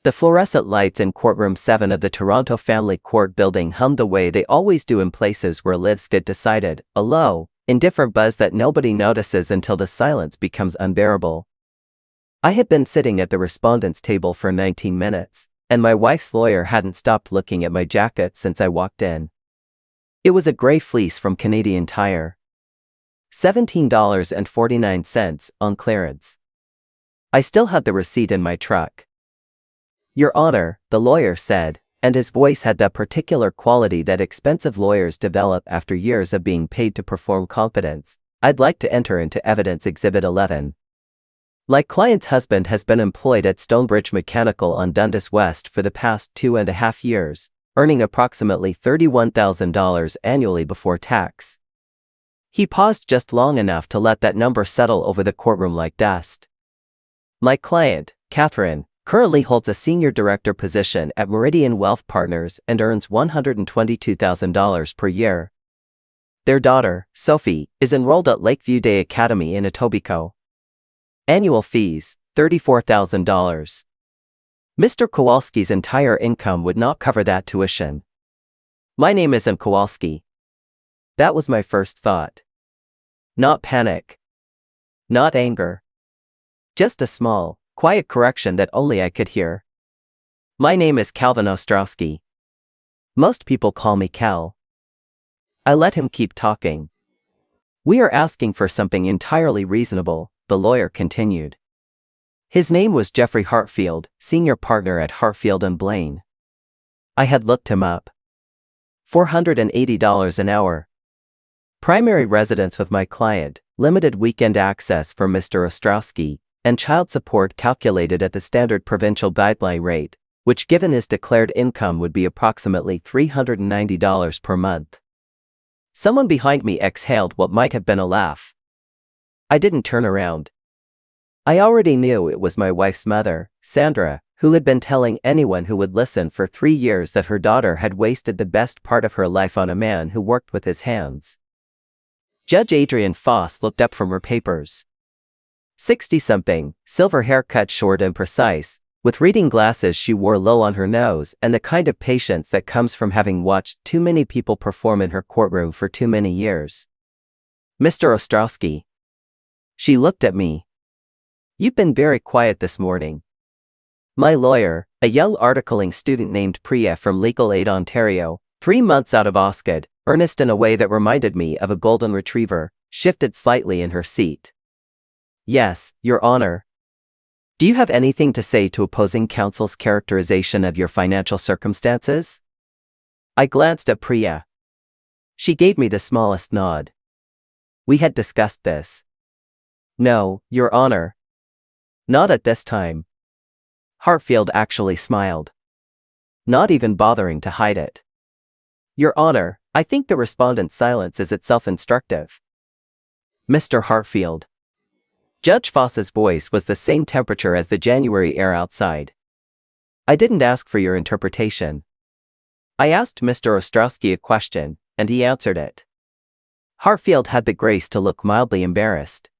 The fluorescent lights in courtroom 7 of the Toronto Family Court building hummed the way they always do in places where lives get decided, a low, indifferent buzz that nobody notices until the silence becomes unbearable. I had been sitting at the respondent's table for 19 minutes, and my wife's lawyer hadn't stopped looking at my jacket since I walked in. It was a gray fleece from Canadian Tire. $17.49 on clearance. I still had the receipt in my truck. Your Honor, the lawyer said, and his voice had that particular quality that expensive lawyers develop after years of being paid to perform competence. I'd like to enter into evidence Exhibit 11. My client's husband has been employed at Stonebridge Mechanical on Dundas West for the past 2.5 years, earning approximately $31,000 annually before tax. He paused just long enough to let that number settle over the courtroom like dust. My client, Catherine, currently holds a senior director position at Meridian Wealth Partners and earns $122,000 per year. Their daughter, Sophie, is enrolled at Lakeview Day Academy in Etobicoke. Annual fees, $34,000. Mr. Kowalski's entire income would not cover that tuition. My name isn't Kowalski. That was my first thought. Not panic. Not anger. Just a small, quiet correction that only I could hear. My name is Calvin Ostrowski. Most people call me Cal. I let him keep talking. We are asking for something entirely reasonable, the lawyer continued. His name was Jeffrey Hartfield, senior partner at Hartfield & Blaine. I had looked him up. $480 an hour. Primary residence with my client, limited weekend access for Mr. Ostrowski, and child support calculated at the standard provincial guideline rate, which given his declared income would be approximately $390 per month. Someone behind me exhaled what might have been a laugh. I didn't turn around. I already knew it was my wife's mother, Sandra, who had been telling anyone who would listen for 3 years that her daughter had wasted the best part of her life on a man who worked with his hands. Judge Adrienne Foss looked up from her papers. 60-something, silver hair cut short and precise, with reading glasses she wore low on her nose and the kind of patience that comes from having watched too many people perform in her courtroom for too many years. Mr. Ostrowski. She looked at me. You've been very quiet this morning. My lawyer, a young articling student named Priya from Legal Aid Ontario, 3 months out of OSCED, earnest in a way that reminded me of a golden retriever, shifted slightly in her seat. Yes, Your Honor. Do you have anything to say to opposing counsel's characterization of your financial circumstances? I glanced at Priya. She gave me the smallest nod. We had discussed this. No, Your Honor. Not at this time. Hartfield actually smiled. Not even bothering to hide it. Your Honor, I think the respondent's silence is itself instructive. Mr. Hartfield. Judge Foss's voice was the same temperature as the January air outside. I didn't ask for your interpretation. I asked Mr. Ostrowski a question, and he answered it. Hartfield had the grace to look mildly embarrassed.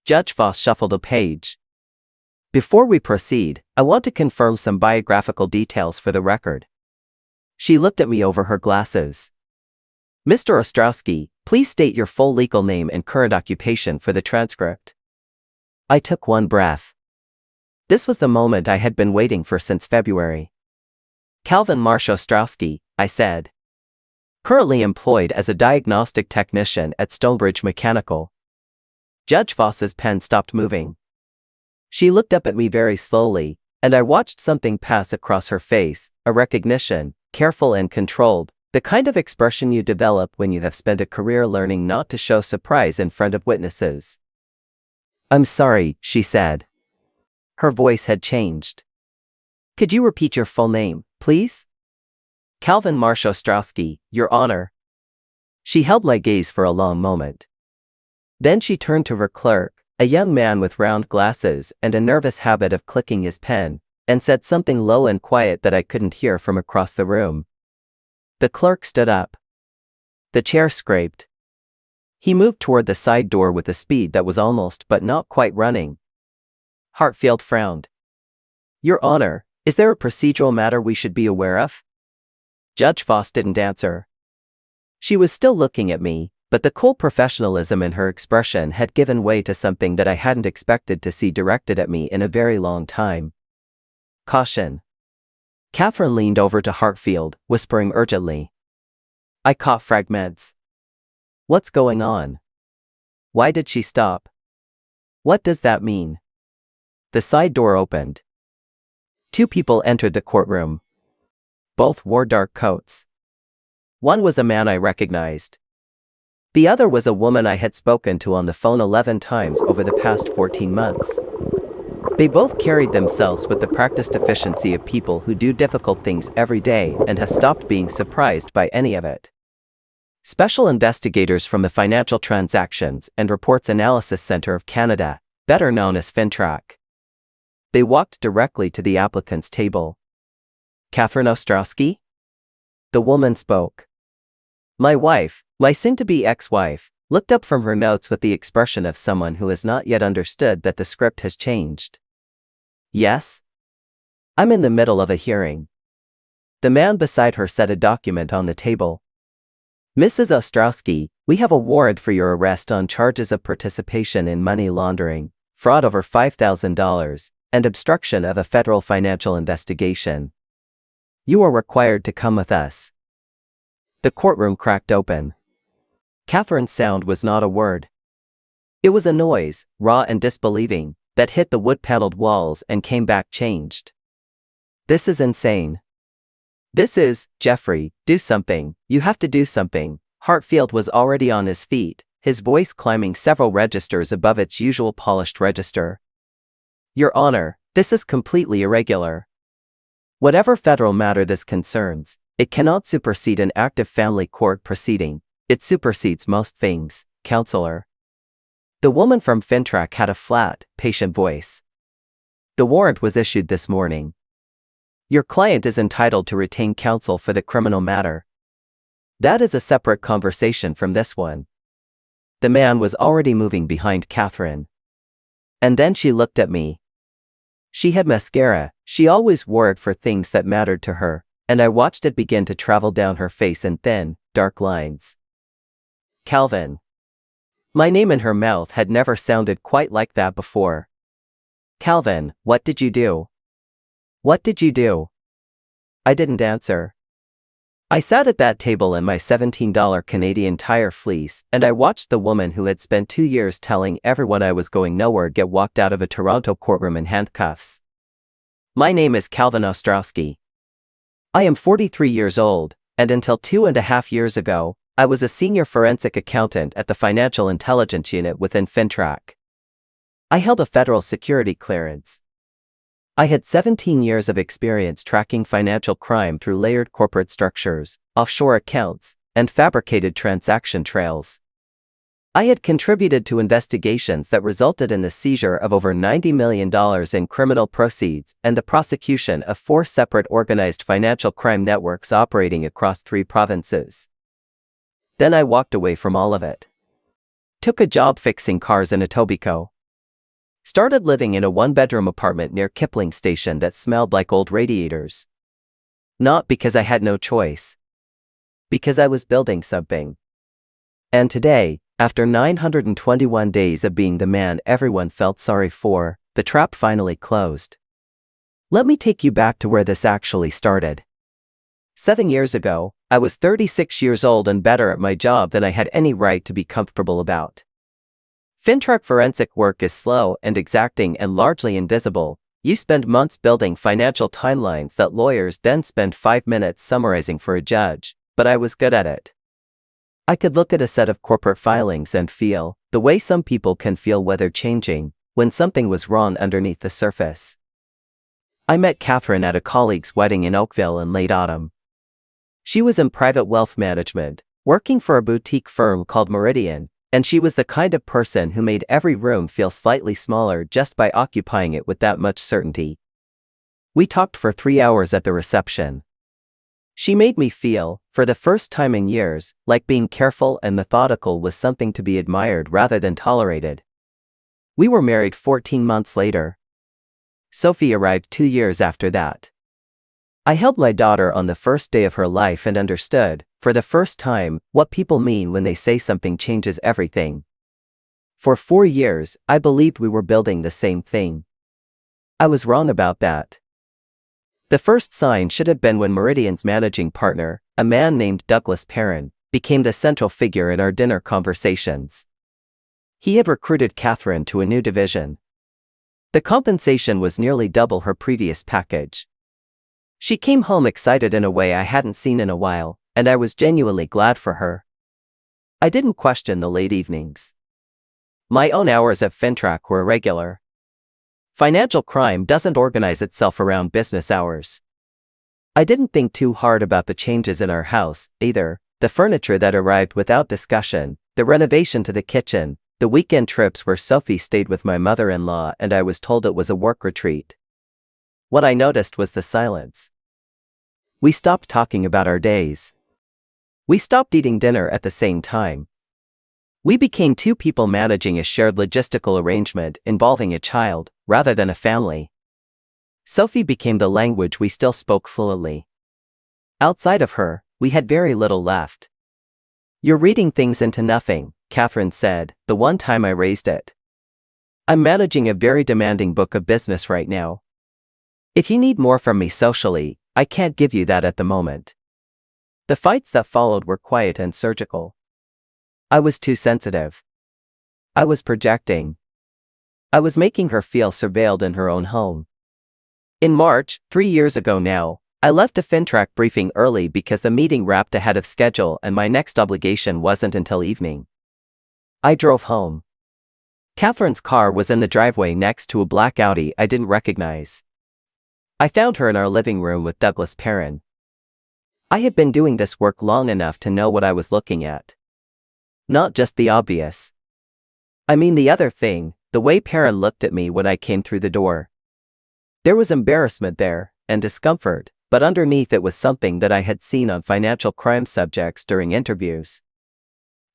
Judge Foss shuffled a page. Before we proceed, I want to confirm some biographical details for the record. She looked at me over her glasses. Mr. Ostrowski, please state your full legal name and current occupation for the transcript. I took one breath. This was the moment I had been waiting for since February. Calvin Marsh Ostrowski, I said. Currently employed as a diagnostic technician at Stonebridge Mechanical. Judge Foss's pen stopped moving. She looked up at me very slowly, and I watched something pass across her face, a recognition, careful and controlled, the kind of expression you develop when you have spent a career learning not to show surprise in front of witnesses. I'm sorry, she said. Her voice had changed. Could you repeat your full name, please? Calvin Marsh Ostrowski, Your Honor. She held my gaze for a long moment. Then she turned to her clerk, a young man with round glasses and a nervous habit of clicking his pen, and said something low and quiet that I couldn't hear from across the room. The clerk stood up. The chair scraped. He moved toward the side door with a speed that was almost but not quite running. Hartfield frowned. Your Honor, Is there a procedural matter we should be aware of? Judge Foss didn't answer. She was still looking at me, but the cool professionalism in her expression had given way to something that I hadn't expected to see directed at me in a very long time. Caution. Catherine leaned over to Hartfield, whispering urgently. I caught fragments. What's going on? Why did she stop? What does that mean? The side door opened. 2 people entered the courtroom. Both wore dark coats. One was a man I recognized. The other was a woman I had spoken to on the phone 11 times over the past 14 months. They both carried themselves with the practiced efficiency of people who do difficult things every day and have stopped being surprised by any of it. Special investigators from the Financial Transactions and Reports Analysis Center of Canada, better known as FINTRAC. They walked directly to the applicant's table. Catherine Ostrowski? The woman spoke. My wife, my soon-to-be ex-wife, looked up from her notes with the expression of someone who has not yet understood that the script has changed. Yes? I'm in the middle of a hearing. The man beside her set a document on the table. Mrs. Ostrowski, we have a warrant for your arrest on charges of participation in money laundering, fraud over $5,000, and obstruction of a federal financial investigation. You are required to come with us. The courtroom cracked open. Catherine's sound was not a word. It was a noise, raw and disbelieving, that hit the wood-paneled walls and came back changed. This is insane. This is, Jeffrey, do something, you have to do something. Hartfield was already on his feet, his voice climbing several registers above its usual polished register. Your Honor, this is completely irregular. Whatever federal matter this concerns, it cannot supersede an active family court proceeding. It supersedes most things, Counselor. The woman from FINTRAC had a flat, patient voice. The warrant was issued this morning. Your client is entitled to retain counsel for the criminal matter. That is a separate conversation from this one. The man was already moving behind Catherine. And then she looked at me. She had mascara, she always wore it for things that mattered to her, and I watched it begin to travel down her face in thin, dark lines. Calvin. My name in her mouth had never sounded quite like that before. Calvin, what did you do? What did you do? I didn't answer. I sat at that table in my $17 Canadian Tire fleece, and I watched the woman who had spent 2 years telling everyone I was going nowhere get walked out of a Toronto courtroom in handcuffs. My name is Calvin Ostrowski. I am 43 years old, and until 2.5 years ago, I was a senior forensic accountant at the Financial Intelligence Unit within FINTRAC. I held a federal security clearance. I had 17 years of experience tracking financial crime through layered corporate structures, offshore accounts, and fabricated transaction trails. I had contributed to investigations that resulted in the seizure of over $90 million in criminal proceeds and the prosecution of 4 separate organized financial crime networks operating across 3 provinces. Then I walked away from all of it. Took a job fixing cars in Etobicoke. Started living in a 1-bedroom apartment near Kipling Station that smelled like old radiators. Not because I had no choice. Because I was building something. And today, after 921 days of being the man everyone felt sorry for, the trap finally closed. Let me take you back to where this actually started. 7 years ago, I was 36 years old and better at my job than I had any right to be comfortable about. FINTRAC forensic work is slow and exacting and largely invisible. You spend months building financial timelines that lawyers then spend 5 minutes summarizing for a judge, but I was good at it. I could look at a set of corporate filings and feel, the way some people can feel weather changing, when something was wrong underneath the surface. I met Catherine at a colleague's wedding in Oakville in late autumn. She was in private wealth management, working for a boutique firm called Meridian, and she was the kind of person who made every room feel slightly smaller just by occupying it with that much certainty. We talked for 3 hours at the reception. She made me feel, for the first time in years, like being careful and methodical was something to be admired rather than tolerated. We were married 14 months later. Sophie arrived 2 years after that. I held my daughter on the first day of her life and understood, for the first time, what people mean when they say something changes everything. For 4 years, I believed we were building the same thing. I was wrong about that. The first sign should have been when Meridian's managing partner, a man named Douglas Perrin, became the central figure in our dinner conversations. He had recruited Catherine to a new division. The compensation was nearly double her previous package. She came home excited in a way I hadn't seen in a while, and I was genuinely glad for her. I didn't question the late evenings. My own hours at Fintrack were irregular. Financial crime doesn't organize itself around business hours. I didn't think too hard about the changes in our house, either, the furniture that arrived without discussion, the renovation to the kitchen, the weekend trips where Sophie stayed with my mother-in-law and I was told it was a work retreat. What I noticed was the silence. We stopped talking about our days. We stopped eating dinner at the same time. We became two people managing a shared logistical arrangement involving a child, rather than a family. Sophie became the language we still spoke fluently. Outside of her, we had very little left. "You're reading things into nothing," Catherine said, the one time I raised it. "I'm managing a very demanding book of business right now. If you need more from me socially, I can't give you that at the moment." The fights that followed were quiet and surgical. I was too sensitive. I was projecting. I was making her feel surveilled in her own home. In March, 3 years ago now, I left a Fintrack briefing early because the meeting wrapped ahead of schedule and my next obligation wasn't until evening. I drove home. Catherine's car was in the driveway next to a black Audi I didn't recognize. I found her in our living room with Douglas Perrin. I had been doing this work long enough to know what I was looking at. Not just the obvious. I mean the other thing, the way Perrin looked at me when I came through the door. There was embarrassment there, and discomfort, but underneath it was something that I had seen on financial crime subjects during interviews.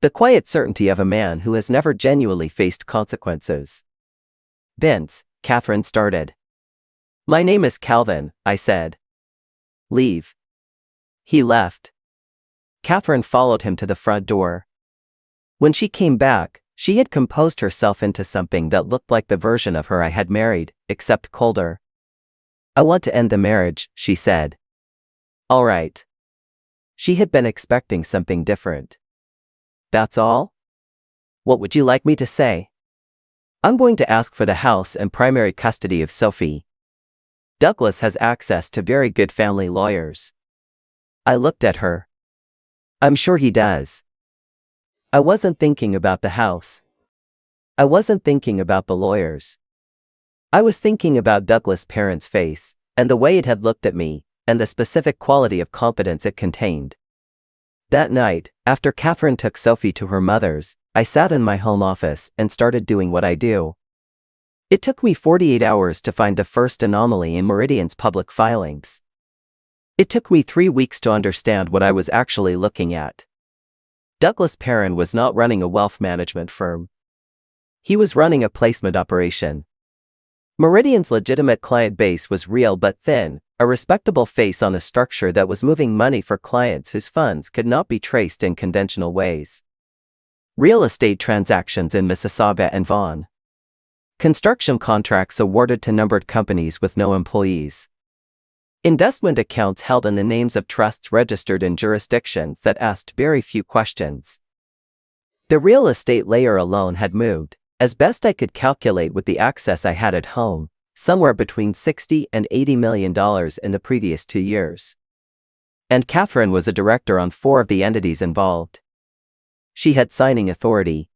The quiet certainty of a man who has never genuinely faced consequences. "Vince," Catherine started. "My name is Calvin," I said. "Leave." He left. Catherine followed him to the front door. When she came back, she had composed herself into something that looked like the version of her I had married, except colder. "I want to end the marriage," she said. "All right." She had been expecting something different. "That's all? What would you like me to say?" "I'm going to ask for the house and primary custody of Sophie. Douglas has access to very good family lawyers." I looked at her. "I'm sure he does." I wasn't thinking about the house. I wasn't thinking about the lawyers. I was thinking about Douglas Perrin's face, and the way it had looked at me, and the specific quality of competence it contained. That night, after Catherine took Sophie to her mother's, I sat in my home office and started doing what I do. It took me 48 hours to find the first anomaly in Meridian's public filings. It took me 3 weeks to understand what I was actually looking at. Douglas Perrin was not running a wealth management firm. He was running a placement operation. Meridian's legitimate client base was real but thin, a respectable face on a structure that was moving money for clients whose funds could not be traced in conventional ways. Real estate transactions in Mississauga and Vaughan. Construction contracts awarded to numbered companies with no employees. Investment accounts held in the names of trusts registered in jurisdictions that asked very few questions. The real estate layer alone had moved, as best I could calculate with the access I had at home, somewhere between $60 and $80 million in the previous 2 years. And Catherine was a director on 4 of the entities involved. She had signing authority.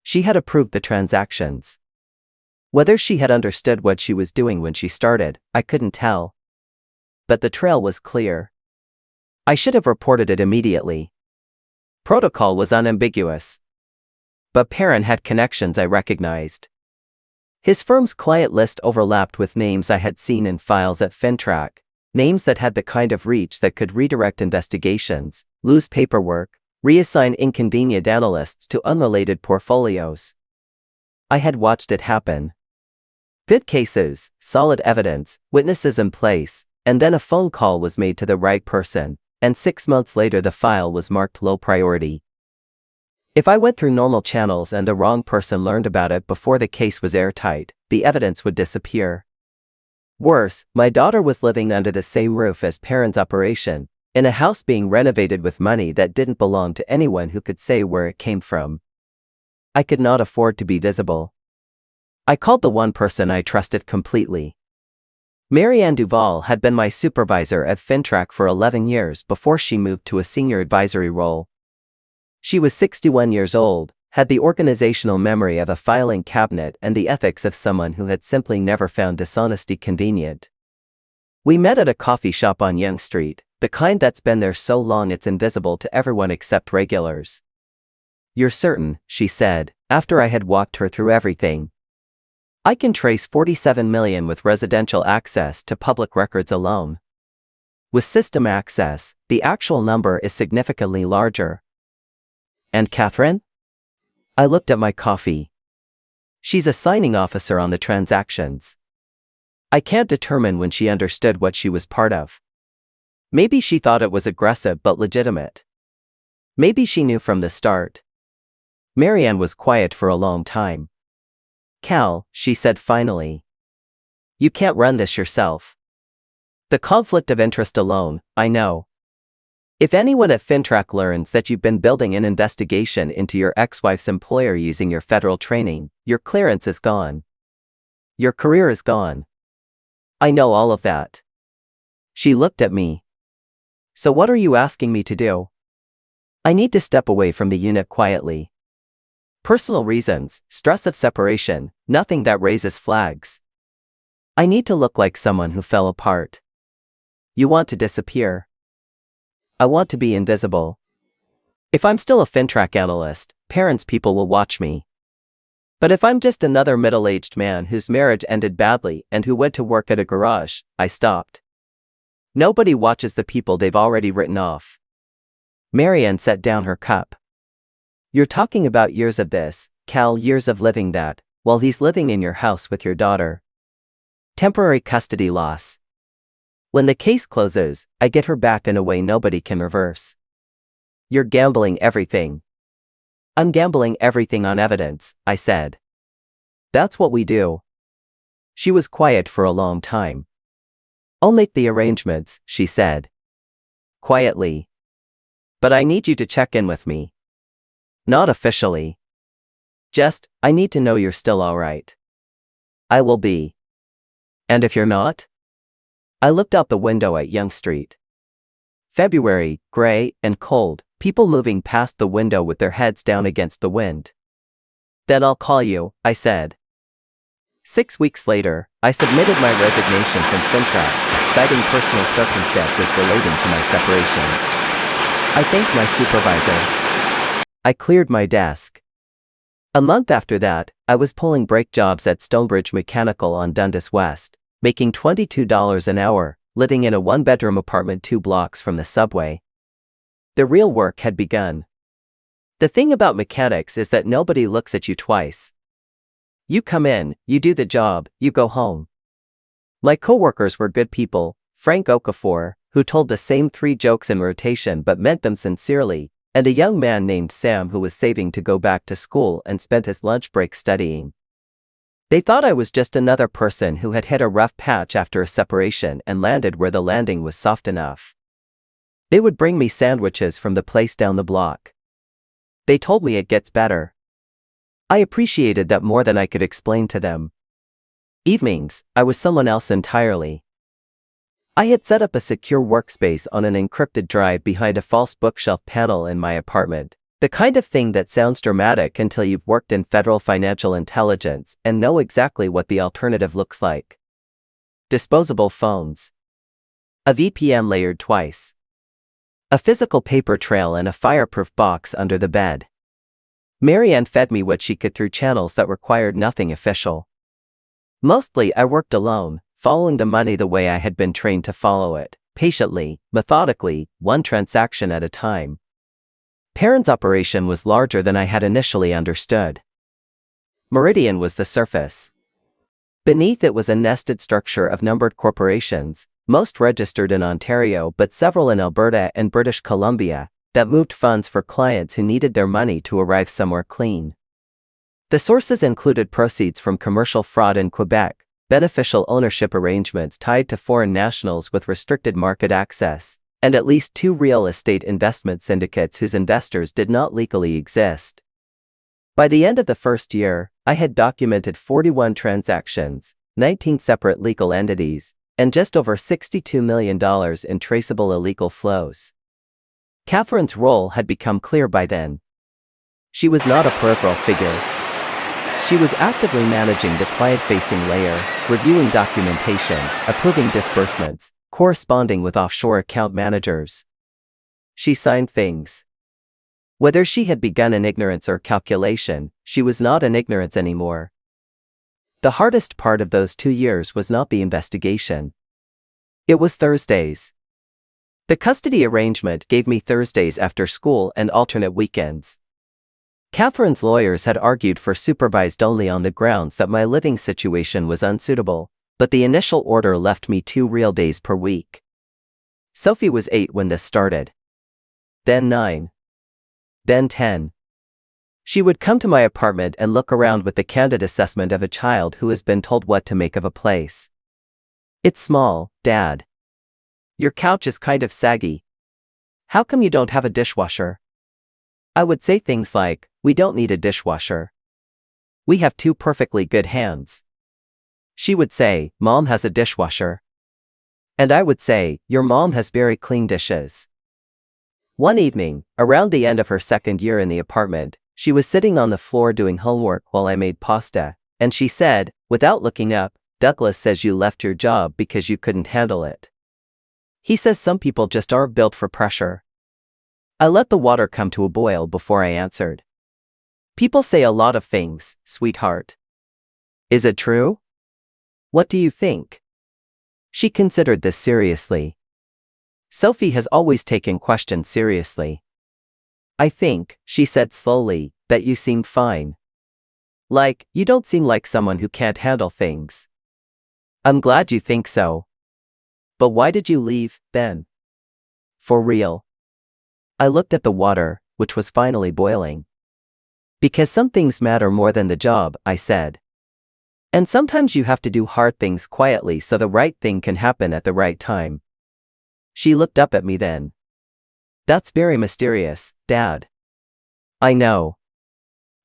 She had approved the transactions. Whether she had understood what she was doing when she started, I couldn't tell. But the trail was clear. I should have reported it immediately. Protocol was unambiguous. But Perrin had connections I recognized. His firm's client list overlapped with names I had seen in files at Fintrack, names that had the kind of reach that could redirect investigations, lose paperwork, reassign inconvenient analysts to unrelated portfolios. I had watched it happen. Good cases, solid evidence, witnesses in place, and then a phone call was made to the right person, and 6 months later the file was marked low priority. If I went through normal channels and the wrong person learned about it before the case was airtight, the evidence would disappear. Worse, my daughter was living under the same roof as parents' operation, in a house being renovated with money that didn't belong to anyone who could say where it came from. I could not afford to be visible. I called the one person I trusted completely. Marianne Duval had been my supervisor at Fintrack for 11 years before she moved to a senior advisory role. She was 61 years old, had the organizational memory of a filing cabinet and the ethics of someone who had simply never found dishonesty convenient. We met at a coffee shop on Yonge Street, the kind that's been there so long it's invisible to everyone except regulars. "You're certain," she said, after I had walked her through everything. "I can trace 47 million with residential access to public records alone. With system access, the actual number is significantly larger." "And Catherine?" I looked at my coffee. "She's a signing officer on the transactions." I can't determine when she understood what she was part of. Maybe she thought it was aggressive but legitimate. Maybe she knew from the start. Marianne was quiet for a long time. "Cal," she said finally, "you can't run this yourself. The conflict of interest alone, I know. If anyone at Fintrack learns that you've been building an investigation into your ex-wife's employer using your federal training, your clearance is gone. Your career is gone. I know all of that." She looked at me. "So what are you asking me to do?" "I need to step away from the unit quietly. Personal reasons, stress of separation, nothing that raises flags. I need to look like someone who fell apart." "You want to disappear?" "I want to be invisible. If I'm still a Fintrack analyst, parents people will watch me. But if I'm just another middle-aged man whose marriage ended badly and who went to work at a garage, I stopped. Nobody watches the people they've already written off." Marianne set down her cup. "You're talking about years of this, Cal, years of living that, while he's living in your house with your daughter. Temporary custody loss. When the case closes, I get her back in a way nobody can reverse. You're gambling everything." "I'm gambling everything on evidence," I said. "That's what we do." She was quiet for a long time. "I'll make the arrangements," she said. Quietly. "But I need you to check in with me." "Not officially. Just, I need to know you're still all right." "I will be." "And if you're not?" I looked out the window at Yonge Street. February, gray and cold, people moving past the window with their heads down against the wind. "Then I'll call you," I said. 6 weeks later, I submitted my resignation from Fintrack, citing personal circumstances relating to my separation. I thanked my supervisor. I cleared my desk. A month after that, I was pulling brake jobs at Stonebridge Mechanical on Dundas West, making $22 an hour, living in a one-bedroom apartment 2 blocks from the subway. The real work had begun. The thing about mechanics is that nobody looks at you twice. You come in, you do the job, you go home. My coworkers were good people, Frank Okafor, who told the same 3 jokes in rotation but meant them sincerely, and a young man named Sam who was saving to go back to school and spent his lunch break studying. They thought I was just another person who had hit a rough patch after a separation and landed where the landing was soft enough. They would bring me sandwiches from the place down the block. They told me it gets better. I appreciated that more than I could explain to them. Evenings, I was someone else entirely. I had set up a secure workspace on an encrypted drive behind a false bookshelf panel in my apartment, the kind of thing that sounds dramatic until you've worked in federal financial intelligence and know exactly what the alternative looks like. Disposable phones. A VPN layered twice. A physical paper trail and a fireproof box under the bed. Marianne fed me what she could through channels that required nothing official. Mostly I worked alone, following the money the way I had been trained to follow it, patiently, methodically, one transaction at a time. Parents' operation was larger than I had initially understood. Meridian was the surface. Beneath it was a nested structure of numbered corporations, most registered in Ontario but several in Alberta and British Columbia, that moved funds for clients who needed their money to arrive somewhere clean. The sources included proceeds from commercial fraud in Quebec, beneficial ownership arrangements tied to foreign nationals with restricted market access, and at least 2 real estate investment syndicates whose investors did not legally exist. By the end of the first year, I had documented 41 transactions, 19 separate legal entities, and just over $62 million in traceable illegal flows. Catherine's role had become clear by then. She was not a peripheral figure. She was actively managing the client-facing layer, reviewing documentation, approving disbursements, corresponding with offshore account managers. She signed things. Whether she had begun in ignorance or calculation, she was not in ignorance anymore. The hardest part of those 2 years was not the investigation. It was Thursdays. The custody arrangement gave me Thursdays after school and alternate weekends. Catherine's lawyers had argued for supervised only on the grounds that my living situation was unsuitable, but the initial order left me 2 real days per week. Sophie was 8 when this started. Then 9. Then 10. She would come to my apartment and look around with the candid assessment of a child who has been told what to make of a place. "It's small, Dad. Your couch is kind of saggy. How come you don't have a dishwasher?" I would say things like, "We don't need a dishwasher. We have 2 perfectly good hands." She would say, "Mom has a dishwasher." And I would say, "Your mom has very clean dishes." One evening, around the end of her second year in the apartment, she was sitting on the floor doing homework while I made pasta, and she said, without looking up, "Douglas says you left your job because you couldn't handle it. He says some people just aren't built for pressure." I let the water come to a boil before I answered. "People say a lot of things, sweetheart. Is it true? What do you think?" She considered this seriously. Sophie has always taken questions seriously. "I think," she said slowly, "that you seem fine. Like, you don't seem like someone who can't handle things." "I'm glad you think so. But why did you leave, then? For real?" I looked at the water, which was finally boiling. "Because some things matter more than the job," I said. "And sometimes you have to do hard things quietly so the right thing can happen at the right time." She looked up at me then. "That's very mysterious, Dad." "I know.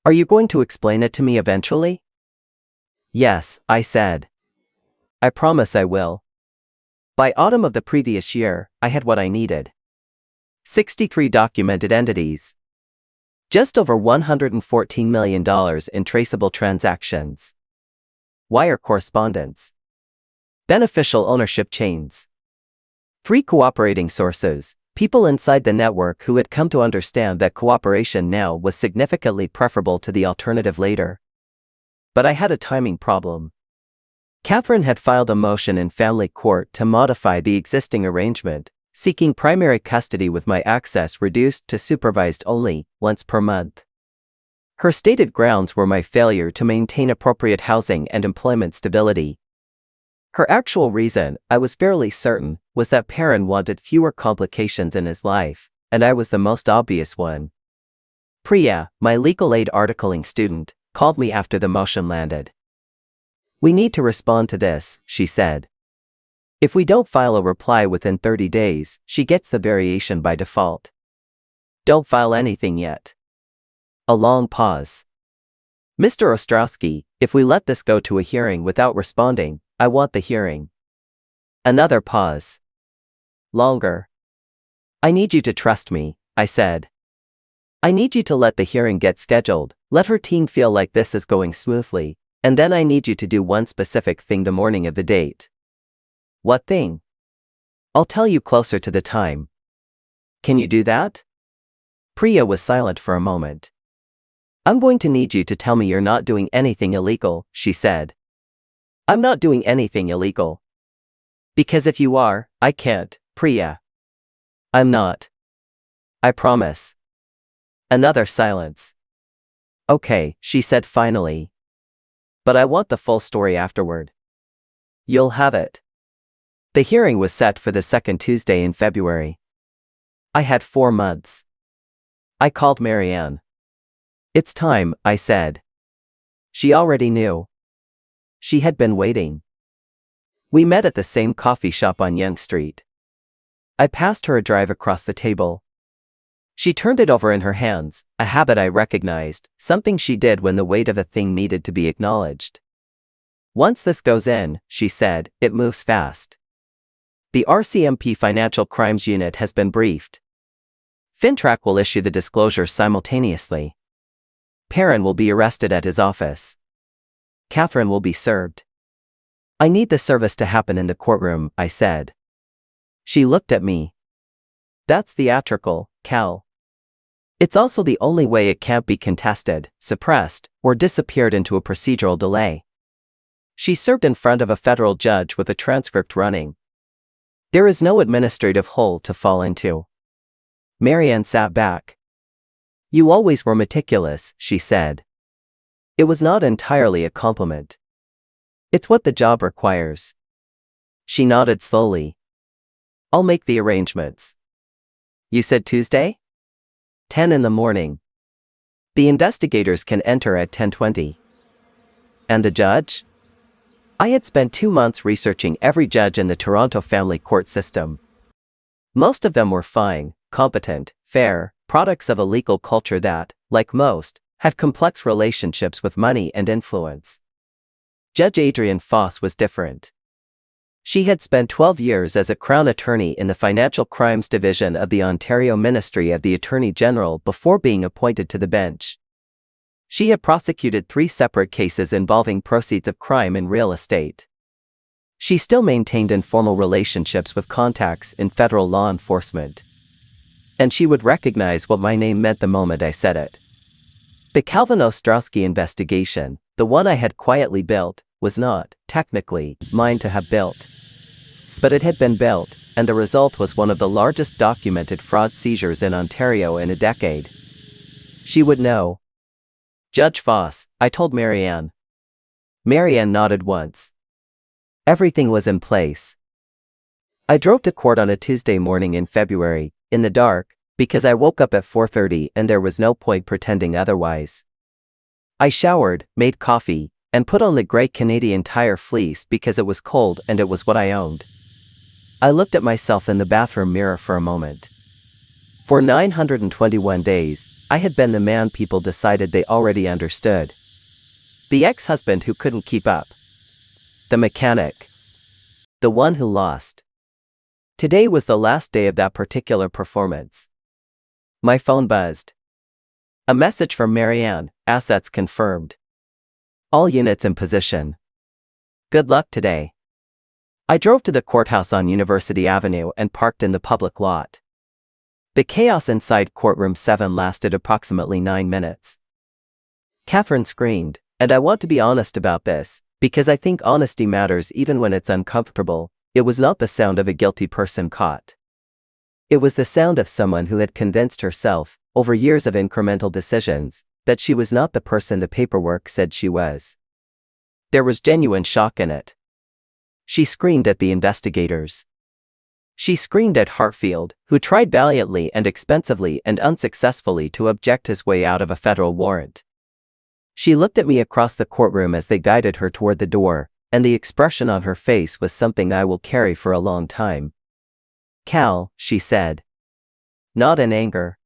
Are you going to explain it to me eventually?" "Yes," I said. "I promise I will." By autumn of the previous year, I had what I needed. 63 documented entities. Just over $114 million in traceable transactions. Wire correspondence. Beneficial ownership chains. 3 cooperating sources, people inside the network who had come to understand that cooperation now was significantly preferable to the alternative later. But I had a timing problem. Catherine had filed a motion in family court to modify the existing arrangement, seeking primary custody with my access reduced to supervised only, once per month. Her stated grounds were my failure to maintain appropriate housing and employment stability. Her actual reason, I was fairly certain, was that Perrin wanted fewer complications in his life, and I was the most obvious one. Priya, my legal aid articling student, called me after the motion landed. "We need to respond to this," she said. "If we don't file a reply within 30 days, she gets the variation by default. Don't file anything yet." A long pause. "Mr. Ostrowski, if we let this go to a hearing without responding, I want the hearing." Another pause. Longer. "I need you to trust me," I said. "I need you to let the hearing get scheduled, let her team feel like this is going smoothly, and then I need you to do one specific thing the morning of the date." "What thing?" "I'll tell you closer to the time." "Can you do that?" Priya was silent for a moment. "I'm going to need you to tell me you're not doing anything illegal," she said. "I'm not doing anything illegal. Because if you are, I can't, Priya." "I'm not. I promise." Another silence. "Okay," she said finally. But I want the full story afterward. You'll have it. The hearing was set for the second Tuesday in February. I had 4 months. I called Marianne. It's time, I said. She already knew. She had been waiting. We met at the same coffee shop on Yonge Street. I passed her a drive across the table. She turned it over in her hands, a habit I recognized, something she did when the weight of a thing needed to be acknowledged. Once this goes in, she said, it moves fast. The RCMP Financial Crimes Unit has been briefed. FinTrack will issue the disclosure simultaneously. Perrin will be arrested at his office. Catherine will be served. I need the service to happen in the courtroom, I said. She looked at me. That's theatrical, Cal. It's also the only way it can't be contested, suppressed, or disappeared into a procedural delay. She served in front of a federal judge with a transcript running. There is no administrative hole to fall into. Marianne sat back. You always were meticulous, she said. It was not entirely a compliment. It's what the job requires. She nodded slowly. I'll make the arrangements. You said Tuesday? 10 in the morning. The investigators can enter at 10:20. And the judge? I had spent 2 months researching every judge in the Toronto family court system. Most of them were fine, competent, fair, products of a legal culture that, like most, had complex relationships with money and influence. Judge Adrienne Foss was different. She had spent 12 years as a Crown Attorney in the Financial Crimes Division of the Ontario Ministry of the Attorney General before being appointed to the bench. She had prosecuted 3 separate cases involving proceeds of crime in real estate. She still maintained informal relationships with contacts in federal law enforcement. And she would recognize what my name meant the moment I said it. The Calvin Ostrowski investigation, the one I had quietly built, was not, technically, mine to have built. But it had been built, and the result was one of the largest documented fraud seizures in Ontario in a decade. She would know. Judge Foss, I told Marianne. Marianne nodded once. Everything was in place. I drove to court on a Tuesday morning in February, in the dark, because I woke up at 4:30 and there was no point pretending otherwise. I showered, made coffee, and put on the gray Canadian Tire fleece because it was cold and it was what I owned. I looked at myself in the bathroom mirror for a moment. For 921 days, I had been the man people decided they already understood. The ex-husband who couldn't keep up. The mechanic. The one who lost. Today was the last day of that particular performance. My phone buzzed. A message from Marianne, assets confirmed. All units in position. Good luck today. I drove to the courthouse on University Avenue and parked in the public lot. The chaos inside courtroom 7 lasted approximately 9 minutes. Catherine screamed, and I want to be honest about this, because I think honesty matters even when it's uncomfortable. It was not the sound of a guilty person caught. It was the sound of someone who had convinced herself, over years of incremental decisions, that she was not the person the paperwork said she was. There was genuine shock in it. She screamed at the investigators. She screamed at Hartfield, who tried valiantly and expensively and unsuccessfully to object his way out of a federal warrant. She looked at me across the courtroom as they guided her toward the door, and the expression on her face was something I will carry for a long time. Cal, she said. Not in anger.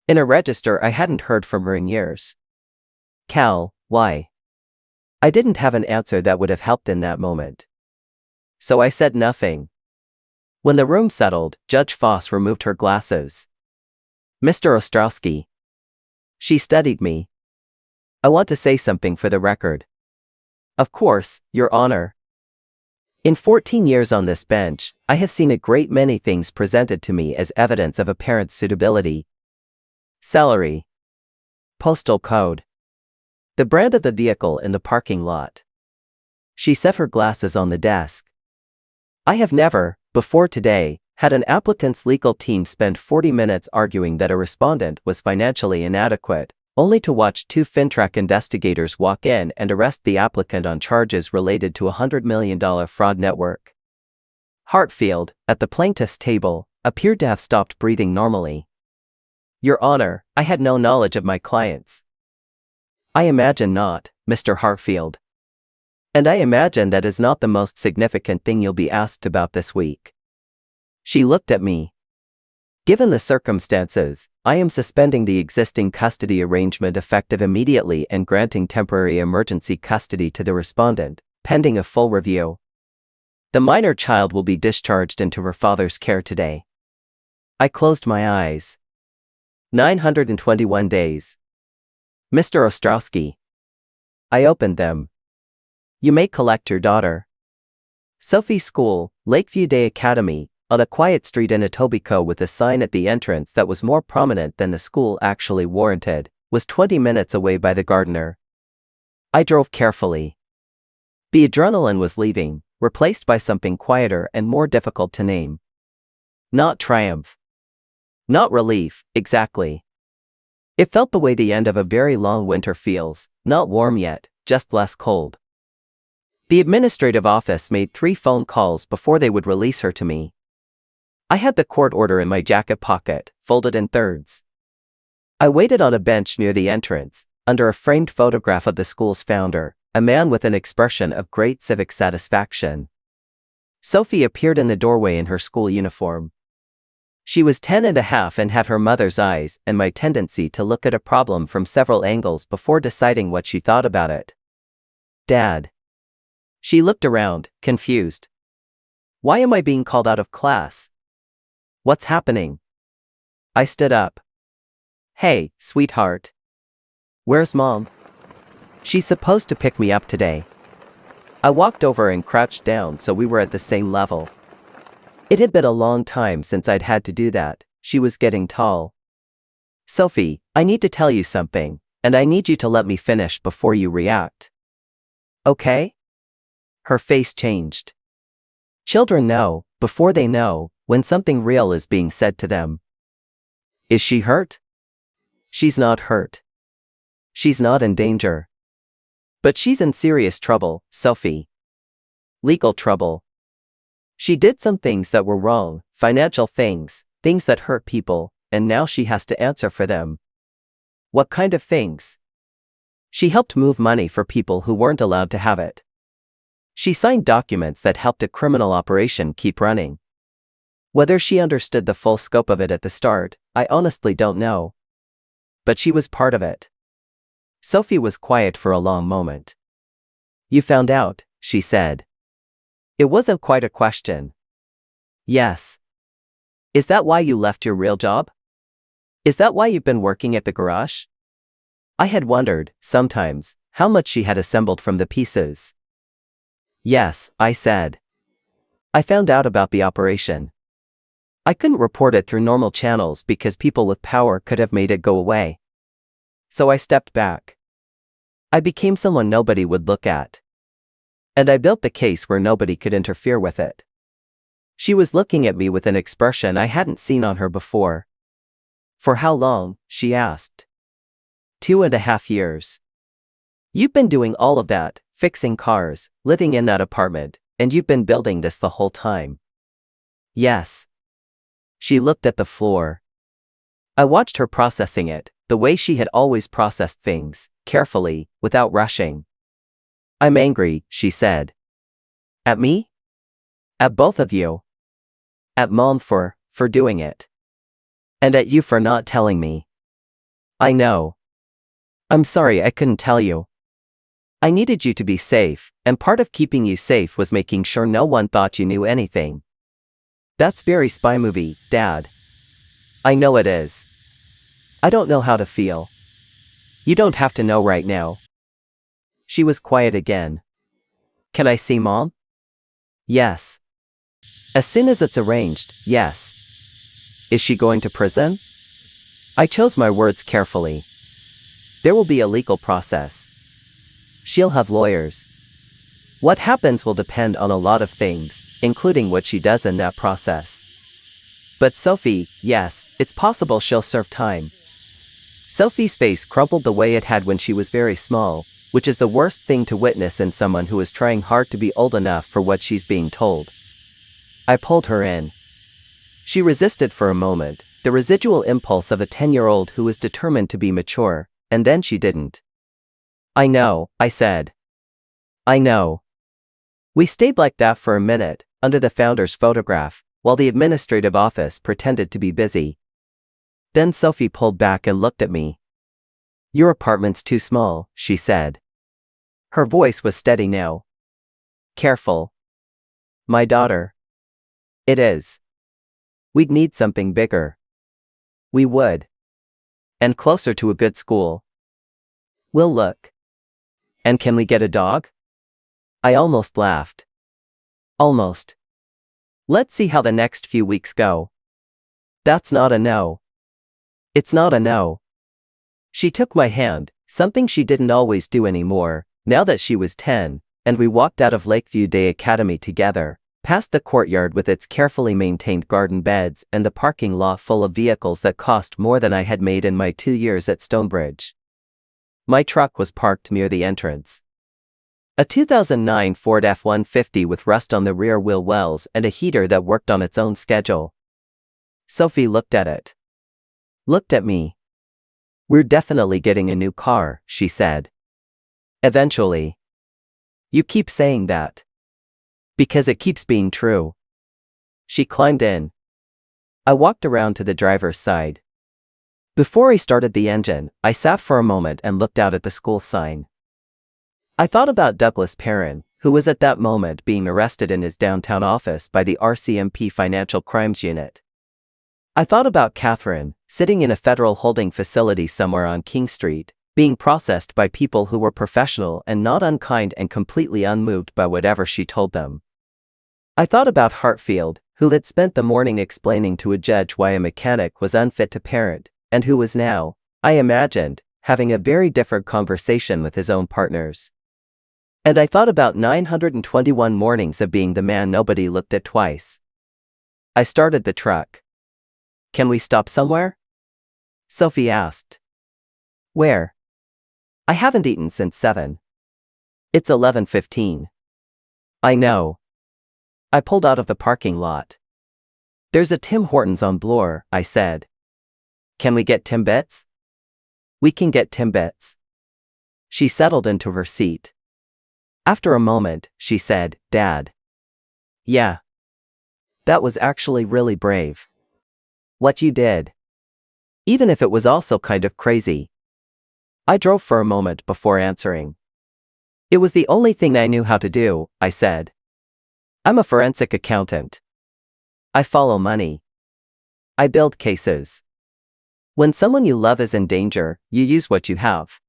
In a register I hadn't heard from her in years. Cal, why? I didn't have an answer that would have helped in that moment. So I said nothing. When the room settled, Judge Foss removed her glasses. Mr. Ostrowski. She studied me. I want to say something for the record. Of course, Your Honor. In 14 years on this bench, I have seen a great many things presented to me as evidence of a parent's suitability. Salary. Postal code. The brand of the vehicle in the parking lot. She set her glasses on the desk. I have never, before today, had an applicant's legal team spend 40 minutes arguing that a respondent was financially inadequate, only to watch two FinTrack investigators walk in and arrest the applicant on charges related to a $100 million fraud network. Hartfield, at the plaintiff's table, appeared to have stopped breathing normally. Your Honor, I had no knowledge of my clients. I imagine not, Mr. Hartfield. And I imagine that is not the most significant thing you'll be asked about this week. She looked at me. Given the circumstances, I am suspending the existing custody arrangement effective immediately and granting temporary emergency custody to the respondent, pending a full review. The minor child will be discharged into her father's care today. I closed my eyes. 921 days. Mr. Ostrowski. I opened them. You may collect your daughter. Sophie School, Lakeview Day Academy, on a quiet street in Etobicoke with a sign at the entrance that was more prominent than the school actually warranted, was 20 minutes away by the gardener. I drove carefully. The adrenaline was leaving, replaced by something quieter and more difficult to name. Not triumph. Not relief, exactly. It felt the way the end of a very long winter feels, not warm yet, just less cold. The administrative office made 3 phone calls before they would release her to me. I had the court order in my jacket pocket, folded in thirds. I waited on a bench near the entrance, under a framed photograph of the school's founder, a man with an expression of great civic satisfaction. Sophie appeared in the doorway in her school uniform. She was 10 and a half and had her mother's eyes and my tendency to look at a problem from several angles before deciding what she thought about it. Dad. She looked around, confused. Why am I being called out of class? What's happening? I stood up. Hey, sweetheart. Where's Mom? She's supposed to pick me up today. I walked over and crouched down so we were at the same level. It had been a long time since I'd had to do that. She was getting tall. Sophie, I need to tell you something, and I need you to let me finish before you react. Okay? Her face changed. Children know, before they know, when something real is being said to them. Is she hurt? She's not hurt. She's not in danger. But she's in serious trouble, Sophie. Legal trouble. She did some things that were wrong, financial things, things that hurt people, and now she has to answer for them. What kind of things? She helped move money for people who weren't allowed to have it. She signed documents that helped a criminal operation keep running. Whether she understood the full scope of it at the start, I honestly don't know. But she was part of it. Sophie was quiet for a long moment. You found out, she said. It wasn't quite a question. Yes. Is that why you left your real job? Is that why you've been working at the garage? I had wondered, sometimes, how much she had assembled from the pieces. Yes, I said. I found out about the operation. I couldn't report it through normal channels because people with power could have made it go away. So I stepped back. I became someone nobody would look at. And I built the case where nobody could interfere with it. She was looking at me with an expression I hadn't seen on her before. For how long? She asked. 2.5 years. You've been doing all of that, fixing cars, living in that apartment, and you've been building this the whole time. Yes. She looked at the floor. I watched her processing it, the way she had always processed things, carefully, without rushing. I'm angry, she said. At me? At both of you. At Mom for doing it. And at you for not telling me. I know. I'm sorry I couldn't tell you. I needed you to be safe, and part of keeping you safe was making sure no one thought you knew anything. That's very spy movie, Dad. I know it is. I don't know how to feel. You don't have to know right now. She was quiet again. Can I see Mom? Yes. As soon as it's arranged, yes. Is she going to prison? I chose my words carefully. There will be a legal process. She'll have lawyers. What happens will depend on a lot of things, including what she does in that process. But Sophie, yes, it's possible she'll serve time. Sophie's face crumpled the way it had when she was very small, which is the worst thing to witness in someone who is trying hard to be old enough for what she's being told. I pulled her in. She resisted for a moment, the residual impulse of a 10-year-old who is determined to be mature, and then she didn't. "I know," I said. "I know." We stayed like that for a minute, under the founder's photograph, while the administrative office pretended to be busy. Then Sophie pulled back and looked at me. "Your apartment's too small," she said. Her voice was steady now. "Careful. My daughter." "It is. We'd need something bigger." "We would. And closer to a good school." "We'll look." "And can we get a dog?" I almost laughed. "Almost. Let's see how the next few weeks go." "That's not a no." "It's not a no." She took my hand, something she didn't always do anymore, now that she was 10, and we walked out of Lakeview Day Academy together, past the courtyard with its carefully maintained garden beds and the parking lot full of vehicles that cost more than I had made in my 2 years at Stonebridge. My truck was parked near the entrance. A 2009 Ford F-150 with rust on the rear wheel wells and a heater that worked on its own schedule. Sophie looked at it. Looked at me. "We're definitely getting a new car," she said. "Eventually." "You keep saying that." "Because it keeps being true." She climbed in. I walked around to the driver's side. Before I started the engine, I sat for a moment and looked out at the school sign. I thought about Douglas Perrin, who was at that moment being arrested in his downtown office by the RCMP Financial Crimes Unit. I thought about Catherine, sitting in a federal holding facility somewhere on King Street, being processed by people who were professional and not unkind and completely unmoved by whatever she told them. I thought about Hartfield, who had spent the morning explaining to a judge why a mechanic was unfit to parent, and who was now, I imagined, having a very different conversation with his own partners. And I thought about 921 mornings of being the man nobody looked at twice. I started the truck. "Can we stop somewhere?" Sophie asked. "Where?" "I haven't eaten since 7. It's 11:15. "I know." I pulled out of the parking lot. "There's a Tim Hortons on Bloor," I said. "Can we get Timbits?" "We can get Timbits." She settled into her seat. After a moment, she said, "Dad." "Yeah. That was actually really brave. What you did. Even if it was also kind of crazy." I drove for a moment before answering. "It was the only thing I knew how to do," I said. "I'm a forensic accountant. I follow money. I build cases. When someone you love is in danger, you use what you have."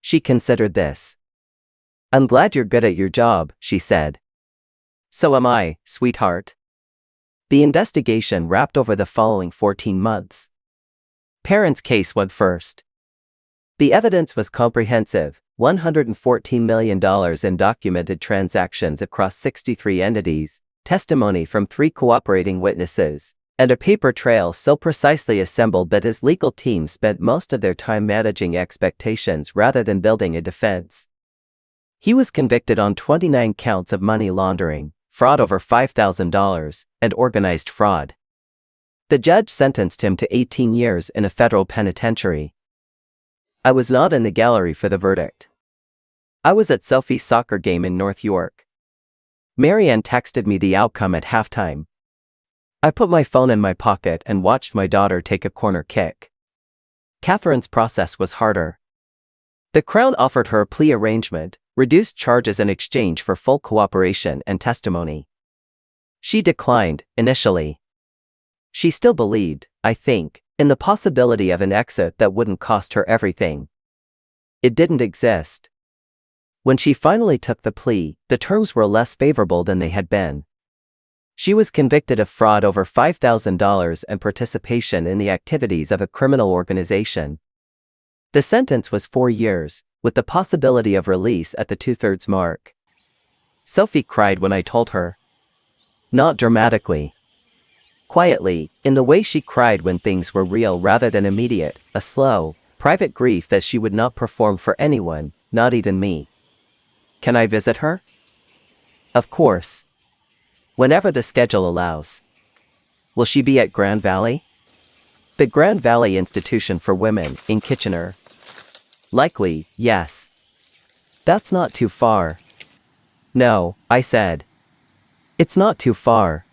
She considered this. "I'm glad you're good at your job," she said. "So am I, sweetheart." The investigation wrapped over the following 14 months. Perrin's case went first. The evidence was comprehensive: $114 million in documented transactions across 63 entities, testimony from 3 cooperating witnesses, and a paper trail so precisely assembled that his legal team spent most of their time managing expectations rather than building a defense. He was convicted on 29 counts of money laundering, fraud over $5,000, and organized fraud. The judge sentenced him to 18 years in a federal penitentiary. I was not in the gallery for the verdict. I was at Sophie's soccer game in North York. Marianne texted me the outcome at halftime. I put my phone in my pocket and watched my daughter take a corner kick. Catherine's process was harder. The Crown offered her a plea arrangement, reduced charges in exchange for full cooperation and testimony. She declined, initially. She still believed, I think, in the possibility of an exit that wouldn't cost her everything. It didn't exist. When she finally took the plea, the terms were less favorable than they had been. She was convicted of fraud over $5,000 and participation in the activities of a criminal organization. The sentence was 4 years, with the possibility of release at the 2/3 mark. Sophie cried when I told her. Not dramatically. Quietly, in the way she cried when things were real rather than immediate, a slow, Private grief that she would not perform for anyone, not even me. Can I visit her? Of course. Whenever the schedule allows. Will she be at Grand Valley? The Grand Valley Institution for Women, in Kitchener. Likely, yes. That's not too far. No, I said. It's not too far.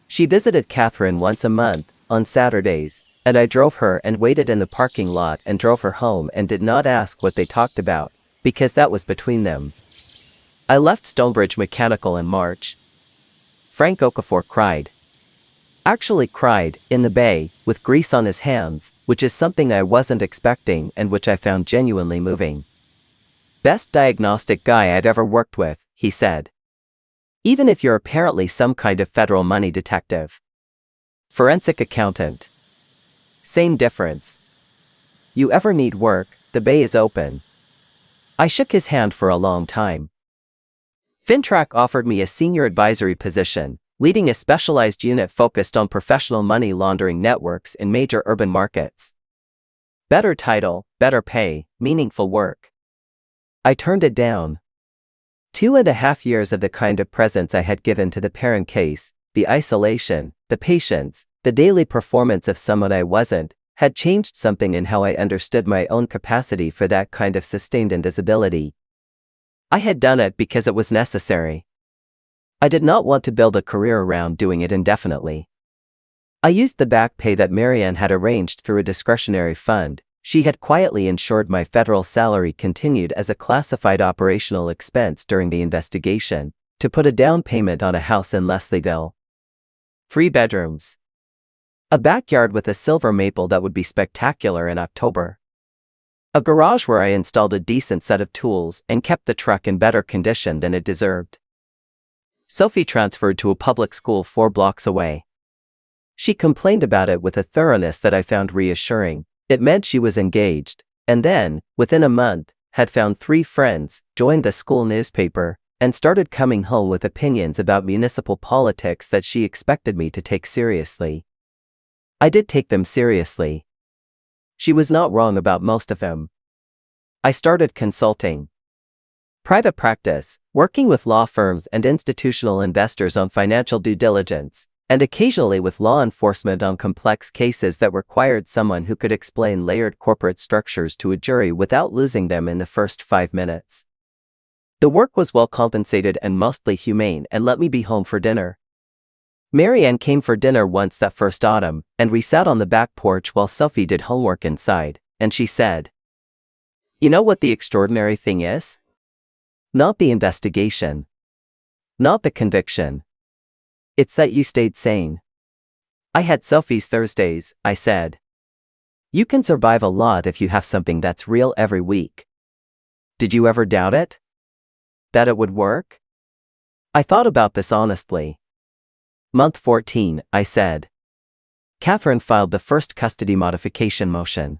She visited Catherine once a month, on Saturdays, and I drove her and waited in the parking lot and drove her home and did not ask what they talked about, because that was between them. I left Stonebridge Mechanical in March. Frank Okafor cried. Actually cried, in the bay, with grease on his hands, which is something I wasn't expecting and which I found genuinely moving. Best diagnostic guy I'd ever worked with, he said. Even if you're apparently some kind of federal money detective. Forensic accountant. Same difference. You ever need work, the bay is open. I shook his hand for a long time. Fintrack offered me a senior advisory position, leading a specialized unit focused on professional money laundering networks in major urban markets. Better title, better pay, meaningful work. I turned it down. 2.5 years of the kind of presence I had given to the parent case, the isolation, the patience, the daily performance of someone I wasn't, had changed something in how I understood my own capacity for that kind of sustained invisibility. I had done it because it was necessary. I did not want to build a career around doing it indefinitely. I used the back pay that Marianne had arranged through a discretionary fund. She had quietly ensured my federal salary continued as a classified operational expense during the investigation, to put a down payment on a house in Leslieville. 3 bedrooms. A backyard with a silver maple that would be spectacular in October. A garage where I installed a decent set of tools and kept the truck in better condition than it deserved. Sophie transferred to a public school 4 blocks away. She complained about it with a thoroughness that I found reassuring. It meant she was engaged, and then, within a month, had found 3 friends, joined the school newspaper, and started coming home with opinions about municipal politics that she expected me to take seriously. I did take them seriously. She was not wrong about most of them. I started consulting. Private practice, working with law firms and institutional investors on financial due diligence, and occasionally with law enforcement on complex cases that required someone who could explain layered corporate structures to a jury without losing them in the first 5 minutes. The work was well compensated and mostly humane and let me be home for dinner. Marianne came for dinner once that first autumn, and we sat on the back porch while Sophie did homework inside, and she said, "You know what the extraordinary thing is? Not the investigation. Not the conviction. It's that you stayed sane." I had Sophie's Thursdays, I said. You can survive a lot if you have something that's real every week. Did you ever doubt it? That it would work? I thought about this honestly. Month 14, I said. Catherine filed the first custody modification motion.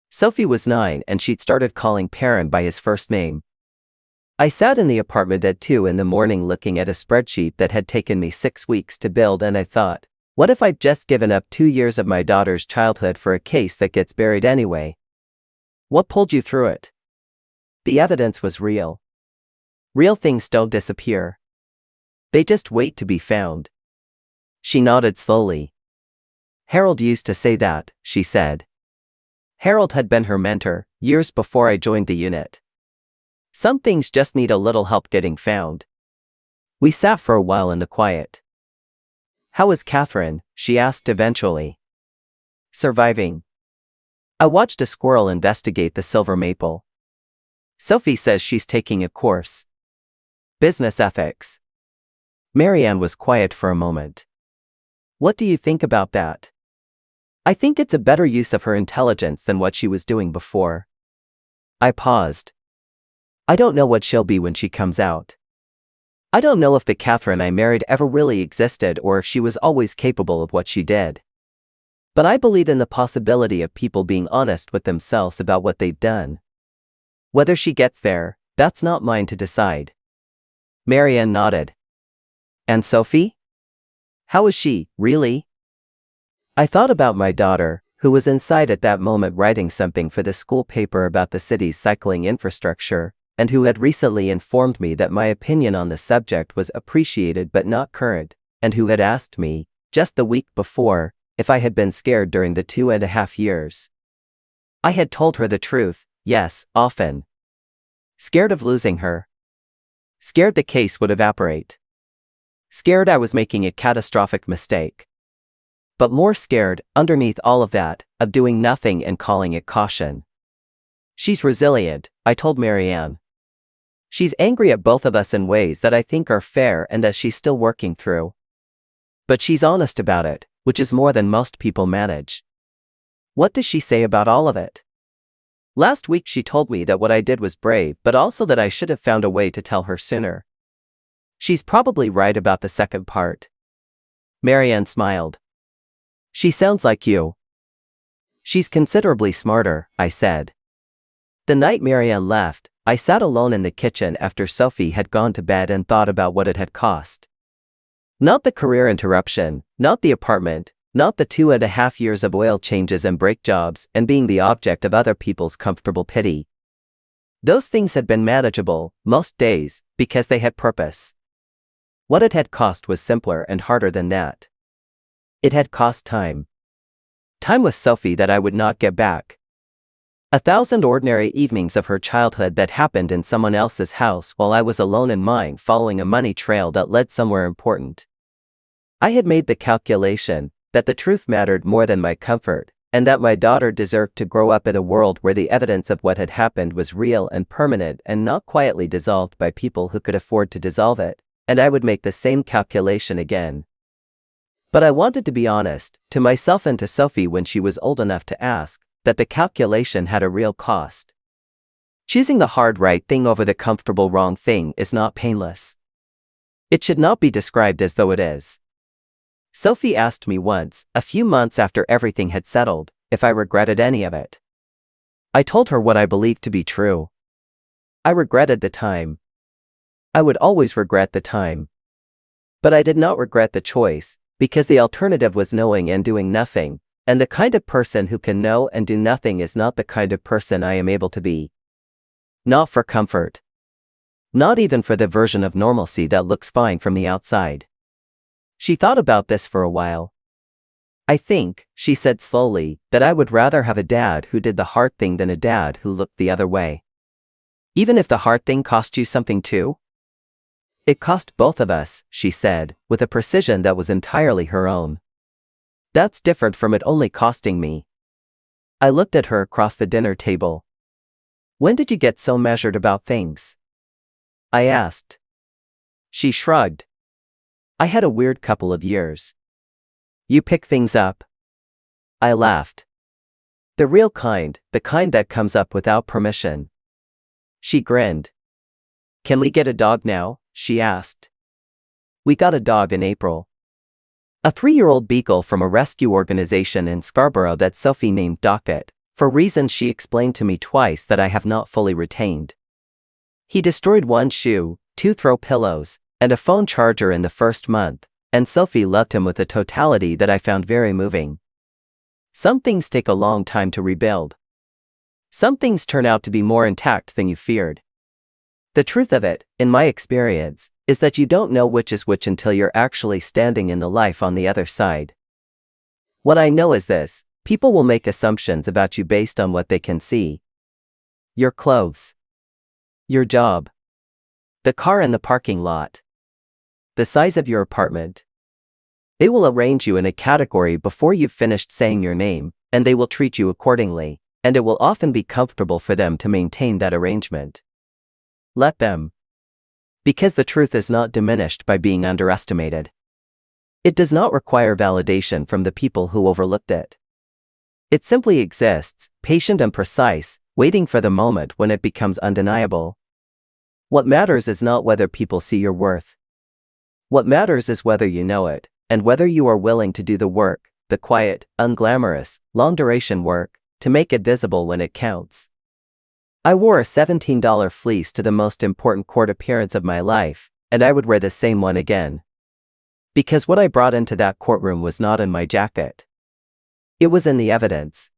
Sophie was 9 and she'd started calling Perrin by his first name. I sat in the apartment at 2 in the morning looking at a spreadsheet that had taken me 6 weeks to build, and I thought, what if I'd just given up 2 years of my daughter's childhood for a case that gets buried anyway? What pulled you through it? The evidence was real. Real things don't disappear. They just wait to be found. She nodded slowly. Harold used to say that, she said. Harold had been her mentor, years before I joined the unit. Some things just need a little help getting found. We sat for a while in the quiet. How is Catherine? She asked eventually. Surviving. I watched a squirrel investigate the silver maple. Sophie says she's taking a course. Business ethics. Marianne was quiet for a moment. What do you think about that? I think it's a better use of her intelligence than what she was doing before. I paused. I don't know what she'll be when she comes out. I don't know if the Catherine I married ever really existed or if she was always capable of what she did. But I believe in the possibility of people being honest with themselves about what they've done. Whether she gets there, that's not mine to decide. Marianne nodded. And Sophie? How is she, really? I thought about my daughter, who was inside at that moment writing something for the school paper about the city's cycling infrastructure, and who had recently informed me that my opinion on the subject was appreciated but not current, and who had asked me, just the week before, if I had been scared during the 2.5 years. I had told her the truth, yes, often. Scared of losing her. Scared the case would evaporate. Scared I was making a catastrophic mistake. But more scared, underneath all of that, of doing nothing and calling it caution. She's resilient, I told Marianne. She's angry at both of us in ways that I think are fair and that she's still working through. But she's honest about it, which is more than most people manage. What does she say about all of it? Last week she told me that what I did was brave, but also that I should have found a way to tell her sooner. She's probably right about the second part. Marianne smiled. She sounds like you. She's considerably smarter, I said. The night Marianne left, I sat alone in the kitchen after Sophie had gone to bed and thought about what it had cost. Not the career interruption, not the apartment, not the 2.5 years of oil changes and brake jobs and being the object of other people's comfortable pity. Those things had been manageable, most days, because they had purpose. What it had cost was simpler and harder than that. It had cost time. Time with Sophie that I would not get back. 1,000 ordinary evenings of her childhood that happened in someone else's house while I was alone in mine, following a money trail that led somewhere important. I had made the calculation that the truth mattered more than my comfort, and that my daughter deserved to grow up in a world where the evidence of what had happened was real and permanent and not quietly dissolved by people who could afford to dissolve it, and I would make the same calculation again. But I wanted to be honest, to myself and to Sophie when she was old enough to ask, that the calculation had a real cost. Choosing the hard right thing over the comfortable wrong thing is not painless. It should not be described as though it is. Sophie asked me once, a few months after everything had settled, if I regretted any of it. I told her what I believed to be true. I regretted the time. I would always regret the time. But I did not regret the choice, because the alternative was knowing and doing nothing, and the kind of person who can know and do nothing is not the kind of person I am able to be. Not for comfort. Not even for the version of normalcy that looks fine from the outside. She thought about this for a while. I think, she said slowly, that I would rather have a dad who did the hard thing than a dad who looked the other way. Even if the hard thing cost you something too? It cost both of us, she said, with a precision that was entirely her own. That's different from it only costing me. I looked at her across the dinner table. When did you get so measured about things? I asked. She shrugged. I had a weird couple of years. You pick things up. I laughed. The real kind, the kind that comes up without permission. She grinned. Can we get a dog now? She asked. We got a dog in April. A 3-year-old beagle from a rescue organization in Scarborough that Sophie named Docket, for reasons she explained to me twice that I have not fully retained. He destroyed 1 shoe, 2 throw pillows, and a phone charger in the first month, and Sophie loved him with a totality that I found very moving. Some things take a long time to rebuild. Some things turn out to be more intact than you feared. The truth of it, in my experience, is that you don't know which is which until you're actually standing in the life on the other side. What I know is this: people will make assumptions about you based on what they can see. Your clothes. Your job. The car in the parking lot. The size of your apartment. They will arrange you in a category before you've finished saying your name, and they will treat you accordingly, and it will often be comfortable for them to maintain that arrangement. Let them. Because the truth is not diminished by being underestimated. It does not require validation from the people who overlooked it. It simply exists, patient and precise, waiting for the moment when it becomes undeniable. What matters is not whether people see your worth. What matters is whether you know it, and whether you are willing to do the work, the quiet, unglamorous, long-duration work, to make it visible when it counts. I wore a $17 fleece to the most important court appearance of my life, and I would wear the same one again. Because what I brought into that courtroom was not in my jacket. It was in the evidence.